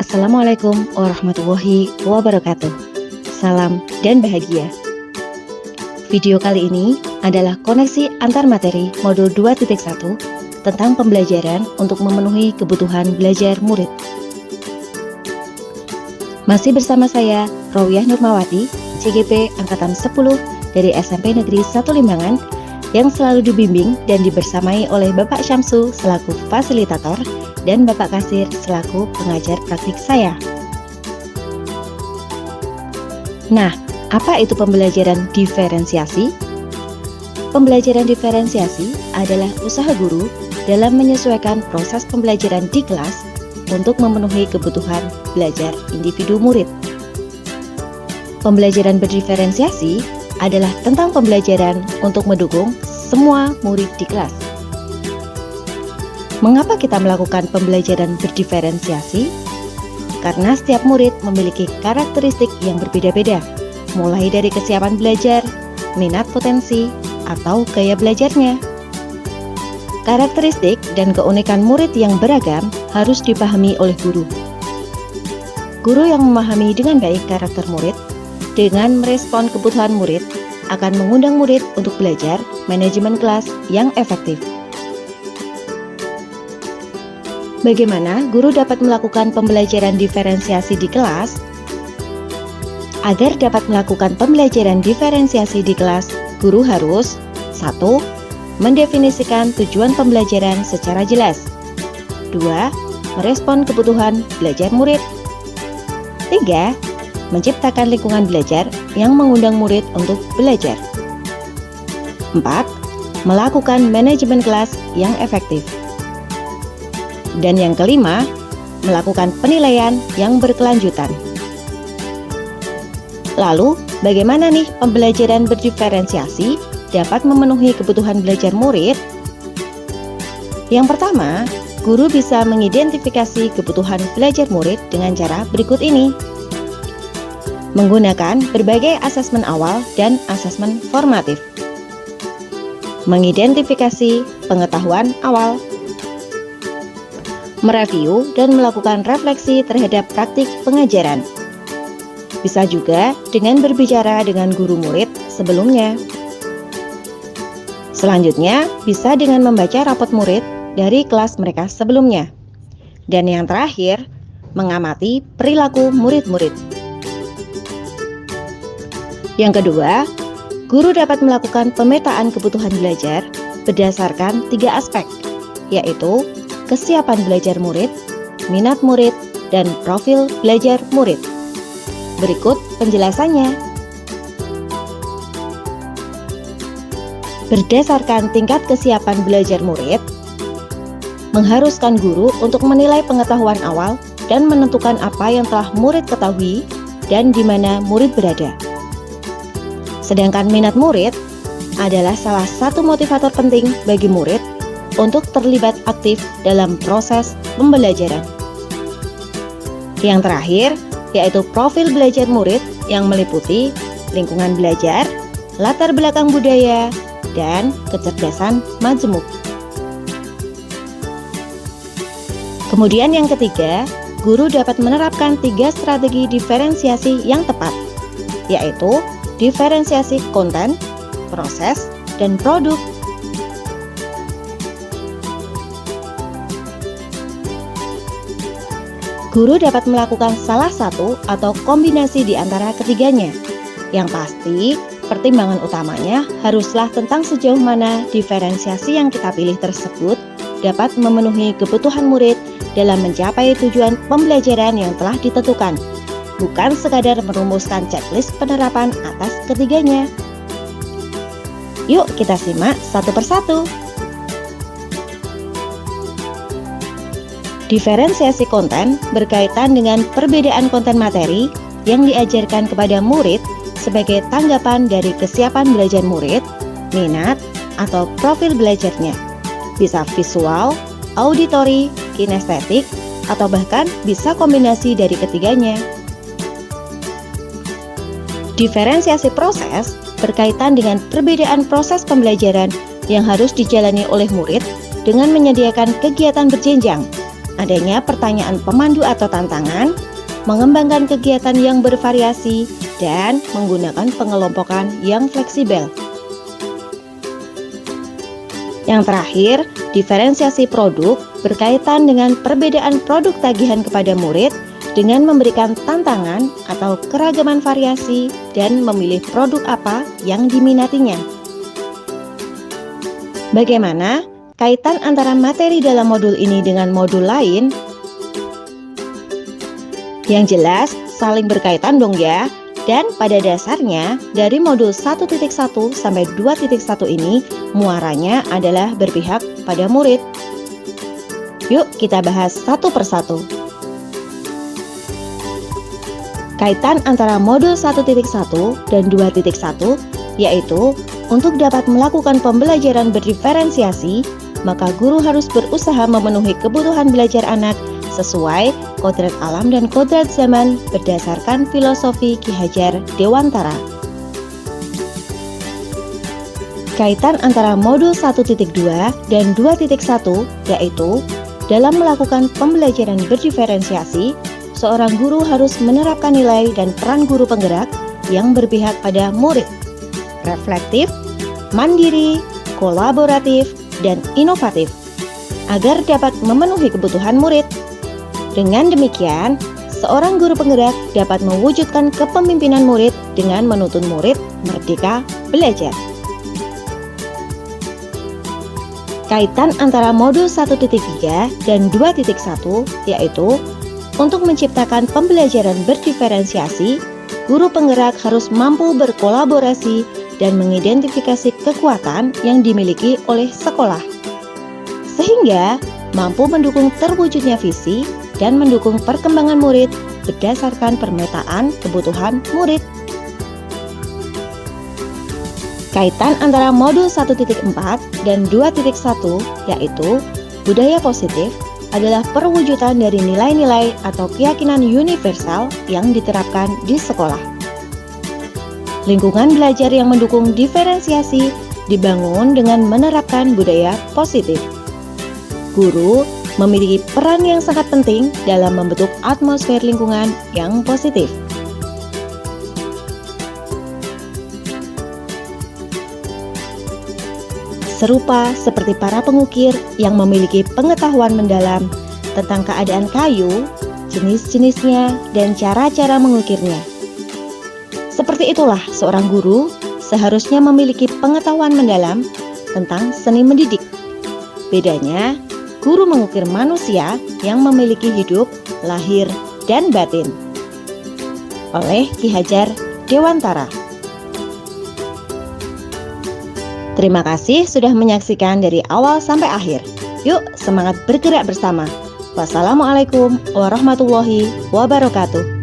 Assalamualaikum warahmatullahi wabarakatuh. Salam dan bahagia. Video kali ini adalah koneksi antar materi modul 2.1 tentang pembelajaran untuk memenuhi kebutuhan belajar murid. Masih bersama saya, Rawiyah Nurmawati, CGP Angkatan 10 dari SMP Negeri 1 Limbangan, yang selalu dibimbing dan dibersamai oleh Bapak Syamsu selaku fasilitator dan Bapak Kasir selaku pengajar praktik saya. Nah, apa itu pembelajaran diferensiasi? Pembelajaran diferensiasi adalah usaha guru dalam menyesuaikan proses pembelajaran di kelas untuk memenuhi kebutuhan belajar individu murid. Pembelajaran berdiferensiasi adalah tentang pembelajaran untuk mendukung semua murid di kelas. Mengapa kita melakukan pembelajaran berdiferensiasi? Karena setiap murid memiliki karakteristik yang berbeda-beda, mulai dari kesiapan belajar, minat potensi, atau gaya belajarnya. Karakteristik dan keunikan murid yang beragam harus dipahami oleh guru. Guru yang memahami dengan baik karakter murid, dengan merespon kebutuhan murid, akan mengundang murid untuk belajar manajemen kelas yang efektif. Bagaimana guru dapat melakukan pembelajaran diferensiasi di kelas? Agar dapat melakukan pembelajaran diferensiasi di kelas, guru harus 1. Mendefinisikan tujuan pembelajaran secara jelas. 2. Merespon kebutuhan belajar murid. 3. Menciptakan lingkungan belajar yang mengundang murid untuk belajar. 4. Melakukan manajemen kelas yang efektif. Dan yang kelima, melakukan penilaian yang berkelanjutan. Lalu, bagaimana nih pembelajaran berdiferensiasi dapat memenuhi kebutuhan belajar murid? Yang pertama, guru bisa mengidentifikasi kebutuhan belajar murid dengan cara berikut ini. Menggunakan berbagai asesmen awal dan asesmen formatif. Mengidentifikasi pengetahuan awal. Mereview dan melakukan refleksi terhadap praktik pengajaran. Bisa juga dengan berbicara dengan guru murid sebelumnya. Selanjutnya, bisa dengan membaca rapot murid dari kelas mereka sebelumnya. Dan yang terakhir, mengamati perilaku murid-murid. Yang kedua, guru dapat melakukan pemetaan kebutuhan belajar berdasarkan 3 aspek, yaitu kesiapan belajar murid, minat murid, dan profil belajar murid. Berikut penjelasannya. Berdasarkan tingkat kesiapan belajar murid, mengharuskan guru untuk menilai pengetahuan awal dan menentukan apa yang telah murid ketahui dan di mana murid berada. Sedangkan minat murid adalah salah satu motivator penting bagi murid untuk terlibat aktif dalam proses pembelajaran. Yang terakhir, yaitu profil belajar murid yang meliputi lingkungan belajar, latar belakang budaya, dan kecerdasan majemuk. Kemudian yang ketiga, guru dapat menerapkan 3 strategi diferensiasi yang tepat, yaitu diferensiasi konten, proses, dan produk. Guru dapat melakukan salah satu atau kombinasi di antara ketiganya. Yang pasti, pertimbangan utamanya haruslah tentang sejauh mana diferensiasi yang kita pilih tersebut dapat memenuhi kebutuhan murid dalam mencapai tujuan pembelajaran yang telah ditentukan, bukan sekadar merumuskan checklist penerapan atas ketiganya. Yuk kita simak satu persatu. Diferensiasi konten berkaitan dengan perbedaan konten materi yang diajarkan kepada murid sebagai tanggapan dari kesiapan belajar murid, minat, atau profil belajarnya. Bisa visual, auditori, kinestetik, atau bahkan bisa kombinasi dari ketiganya. Diferensiasi proses berkaitan dengan perbedaan proses pembelajaran yang harus dijalani oleh murid dengan menyediakan kegiatan berjenjang, adanya pertanyaan pemandu atau tantangan, mengembangkan kegiatan yang bervariasi, dan menggunakan pengelompokan yang fleksibel. Yang terakhir, diferensiasi produk berkaitan dengan perbedaan produk tagihan kepada murid dengan memberikan tantangan atau keragaman variasi dan memilih produk apa yang diminatinya. Bagaimana kaitan antara materi dalam modul ini dengan modul lain? Yang jelas, saling berkaitan dong ya. Dan pada dasarnya, dari modul 1.1 sampai 2.1 ini, muaranya adalah berpihak pada murid. Yuk kita bahas satu persatu. Kaitan antara modul 1.1 dan 2.1 yaitu untuk dapat melakukan pembelajaran berdiferensiasi, maka guru harus berusaha memenuhi kebutuhan belajar anak sesuai kodrat alam dan kodrat zaman berdasarkan filosofi Ki Hajar Dewantara. Kaitan antara modul 1.2 dan 2.1 yaitu dalam melakukan pembelajaran berdiferensiasi, seorang guru harus menerapkan nilai dan peran guru penggerak yang berpihak pada murid, reflektif, mandiri, kolaboratif, dan inovatif, agar dapat memenuhi kebutuhan murid. Dengan demikian, seorang guru penggerak dapat mewujudkan kepemimpinan murid dengan menuntun murid merdeka belajar. Kaitan antara modul 1.3 dan 2.1 yaitu untuk menciptakan pembelajaran berdiferensiasi, guru penggerak harus mampu berkolaborasi dan mengidentifikasi kekuatan yang dimiliki oleh sekolah, sehingga mampu mendukung terwujudnya visi dan mendukung perkembangan murid berdasarkan pemetaan kebutuhan murid. Kaitan antara modul 1.4 dan 2.1 yaitu budaya positif adalah perwujudan dari nilai-nilai atau keyakinan universal yang diterapkan di sekolah. Lingkungan belajar yang mendukung diferensiasi dibangun dengan menerapkan budaya positif. Guru memiliki peran yang sangat penting dalam membentuk atmosfer lingkungan yang positif. Serupa seperti para pengukir yang memiliki pengetahuan mendalam tentang keadaan kayu, jenis-jenisnya, dan cara-cara mengukirnya. Seperti itulah seorang guru seharusnya memiliki pengetahuan mendalam tentang seni mendidik. Bedanya, guru mengukir manusia yang memiliki hidup, lahir, dan batin. Oleh Ki Hajar Dewantara. Terima kasih sudah menyaksikan dari awal sampai akhir. Yuk semangat bergerak bersama. Wassalamualaikum warahmatullahi wabarakatuh.